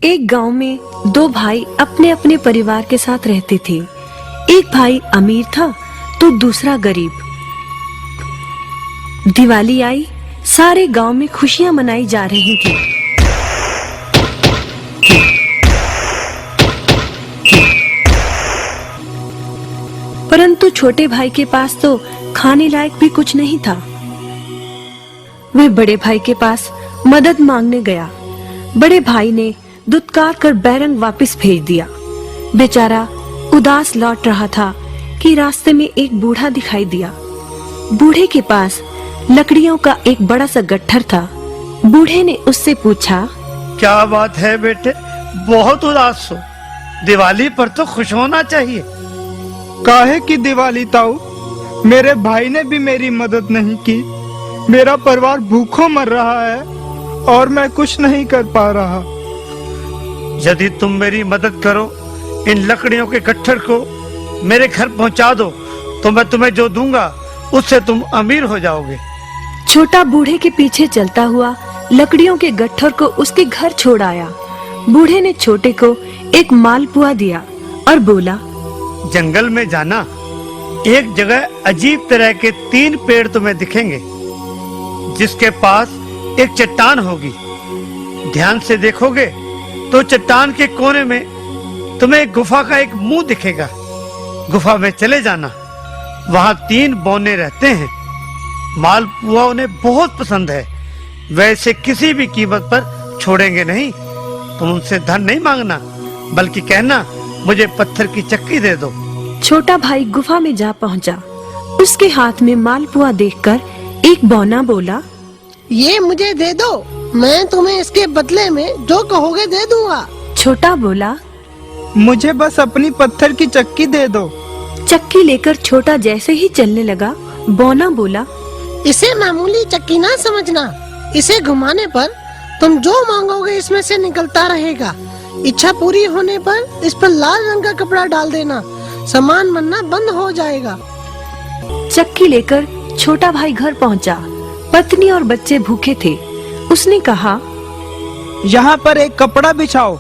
एक गांव में दो भाई अपने अपने परिवार के साथ रहते थे। एक भाई अमीर था तो दूसरा गरीब। दिवाली आई, सारे गांव में खुशियां मनाई जा रही थी। परंतु छोटे भाई के पास तो खाने लायक भी कुछ नहीं था। वह बड़े भाई के पास मदद मांगने गया। बड़े भाई ने दुत्कार कर बैरंग वापस भेज दिया। बेचारा उदास लौट रहा था कि रास्ते में एक बूढ़ा दिखाई दिया। बूढ़े के पास लकड़ियों का एक बड़ा सा गट्ठर था। बूढ़े ने उससे पूछा, क्या बात है बेटे, बहुत उदास हो? दिवाली पर तो खुश होना चाहिए। काहे की दिवाली ताऊ, मेरे भाई ने भी मेरी मदद नहीं की। मेरा परिवार भूखों मर रहा है और मैं कुछ नहीं कर पा रहा। यदि तुम मेरी मदद करो, इन लकड़ियों के गट्ठर को मेरे घर पहुंचा दो, तो मैं तुम्हें जो दूंगा उससे तुम अमीर हो जाओगे। छोटा बूढ़े के पीछे चलता हुआ लकड़ियों के गट्ठर को उसके घर छोड़ आया। बूढ़े ने छोटे को एक मालपुआ दिया और बोला, जंगल में जाना, एक जगह अजीब तरह के 3 पेड़ तुम्हें दिखेंगे, जिसके पास एक चट्टान होगी। ध्यान से देखोगे तो चट्टान के कोने में तुम्हें एक गुफा का एक मुंह दिखेगा। गुफा में चले जाना, वहां 3 बौने रहते हैं। मालपुआ उन्हें बहुत पसंद है, वैसे किसी भी कीमत पर छोड़ेंगे नहीं। तुम उनसे धन नहीं मांगना, बल्कि कहना मुझे पत्थर की चक्की दे दो। छोटा भाई गुफा में जा पहुंचा। उसके हाथ में मालपुआ देखकर एक बौना बोला, ये मुझे दे दो, मैं तुम्हें इसके बदले में जो कहोगे दे दूंगा। छोटा बोला, मुझे बस अपनी पत्थर की चक्की दे दो। चक्की लेकर छोटा जैसे ही चलने लगा, बौना बोला, इसे मामूली चक्की ना समझना, इसे घुमाने पर तुम जो मांगोगे इसमें से निकलता रहेगा। इच्छा पूरी होने पर इस पर लाल रंग का कपड़ा डाल देना, सामान बनना बंद हो जाएगा। चक्की लेकर छोटा भाई घर पहुंचा। पत्नी और बच्चे भूखे थे। उसने कहा, यहाँ पर एक कपड़ा बिछाओ।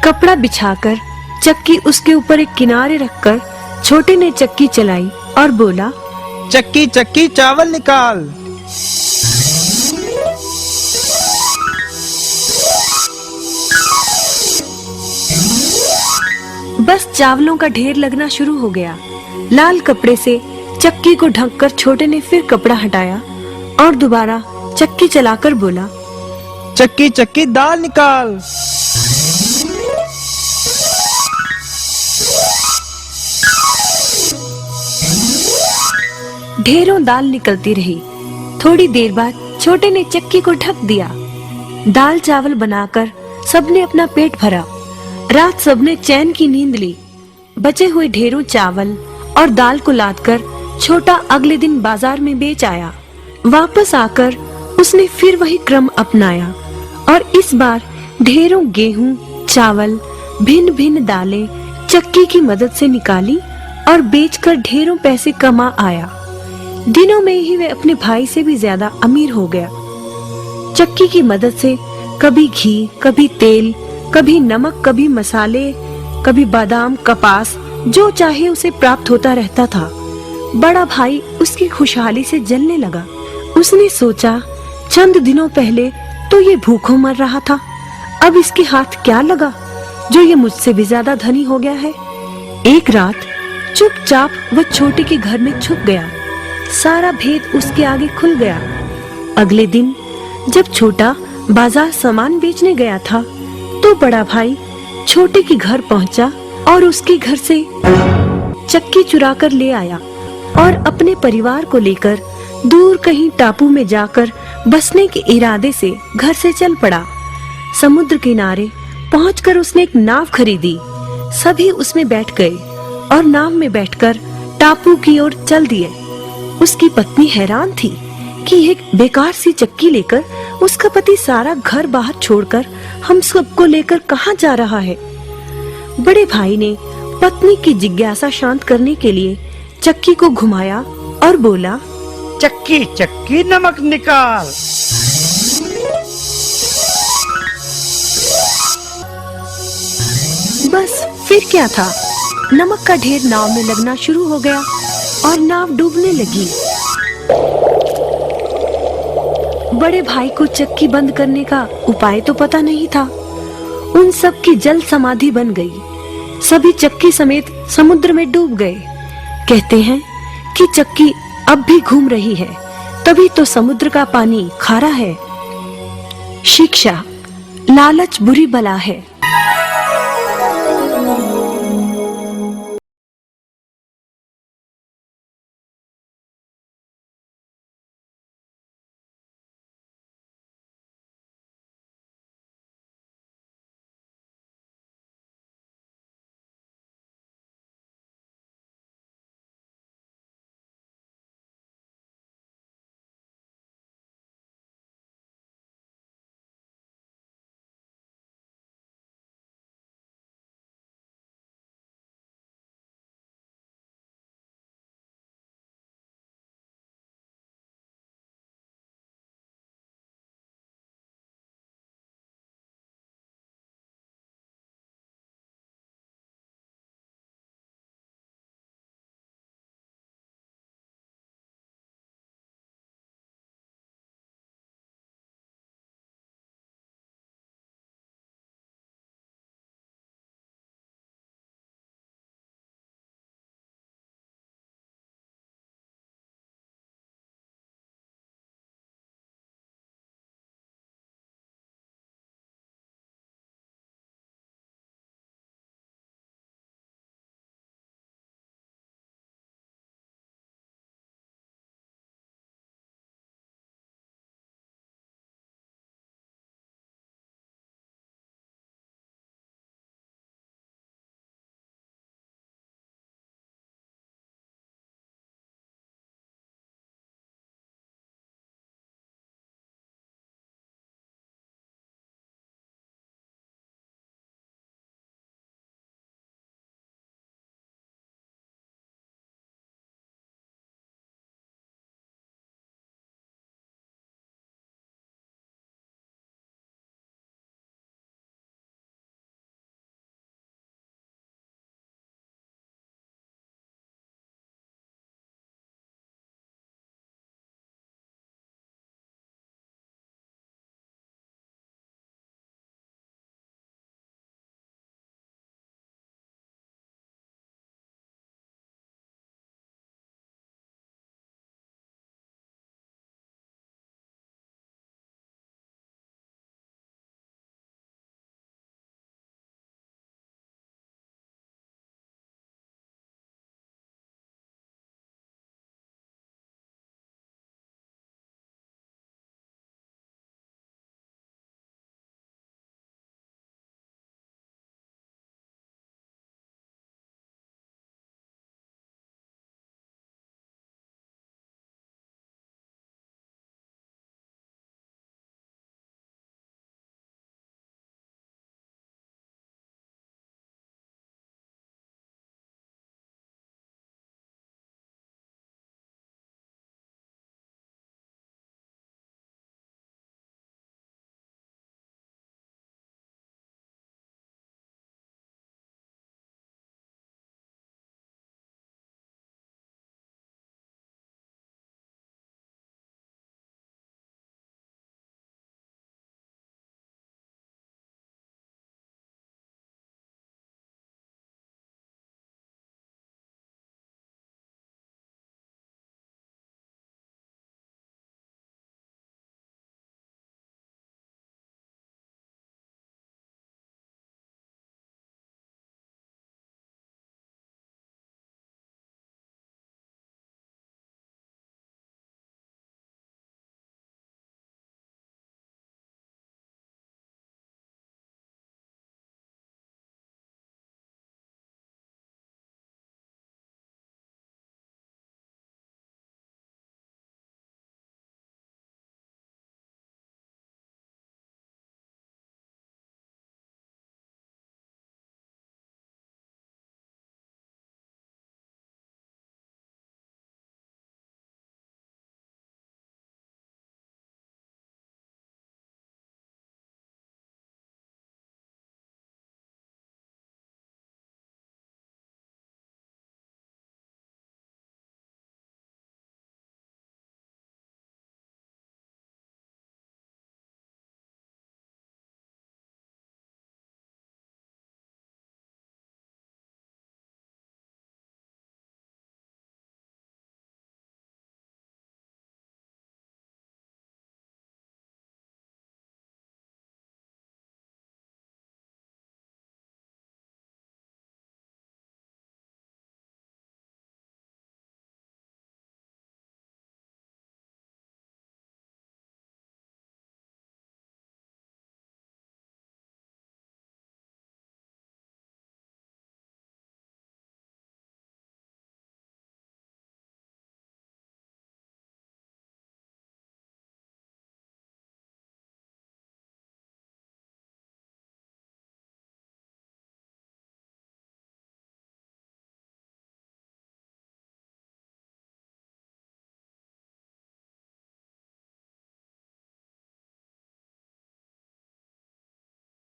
कपड़ा बिछाकर चक्की उसके ऊपर एक किनारे रखकर छोटे ने चक्की चलाई और बोला, चक्की चक्की चावल निकाल। बस चावलों का ढेर लगना शुरू हो गया। लाल कपड़े से चक्की को ढककर छोटे ने फिर कपड़ा हटाया और दोबारा चक्की चलाकर बोला, चक्की चक्की दाल निकाल। ढेरों दाल निकलती रही। थोड़ी देर बाद छोटे ने चक्की को ढक दिया। दाल चावल बनाकर सबने अपना पेट भरा। रात सबने चैन की नींद ली। बचे हुए ढेरों चावल और दाल को लादकर छोटा अगले दिन बाजार में बेच आया। वापस आकर उसने फिर वही क्रम अपनाया और इस बार ढेरों गेहूं, चावल, भिन्न भिन्न दालें चक्की की मदद से निकाली और बेचकर ढेरों पैसे कमा आया। दिनों में ही वह अपने भाई से भी ज्यादा अमीर हो गया। चक्की की मदद से कभी घी, कभी तेल, कभी नमक, कभी मसाले, कभी बादाम, कपास, जो चाहे उसे प्राप्त होता रहता था। बड़ा भाई उसकी खुशहाली से जलने लगा। उसने सोचा, चंद दिनों पहले तो ये भूखों मर रहा था, अब इसके हाथ क्या लगा जो ये मुझसे भी ज्यादा धनी हो गया है। एक रात चुपचाप वह छोटे के घर में छुप गया। सारा भेद उसके आगे खुल गया। अगले दिन जब छोटा बाजार सामान बेचने गया था, तो बड़ा भाई छोटे के घर पहुंचा और उसके घर से चक्की चुरा कर ले आया और अपने परिवार को लेकर दूर कहीं टापू में जाकर बसने के इरादे से घर से चल पड़ा। समुद्र किनारे पहुंचकर उसने एक नाव खरीदी। सभी उसमें बैठ गए और नाव में बैठकर टापू की ओर चल दिए। उसकी पत्नी हैरान थी कि एक बेकार सी चक्की लेकर उसका पति सारा घर बाहर छोड़कर हम सबको लेकर कहाँ जा रहा है। बड़े भाई ने पत्नी की जिज्ञासा शांत करने के लिए चक्की को घुमाया और बोला, चक्की चक्की नमक निकाल। फिर क्या था, नमक का ढेर नाव में लगना शुरू हो गया और नाव डूबने लगी। बड़े भाई को चक्की बंद करने का उपाय तो पता नहीं था। उन सब की जल समाधि बन गई। सभी चक्की समेत समुद्र में डूब गए। कहते हैं कि चक्की अब भी घूम रही है, तभी तो समुद्र का पानी खारा है। शिक्षा, लालच बुरी बला है।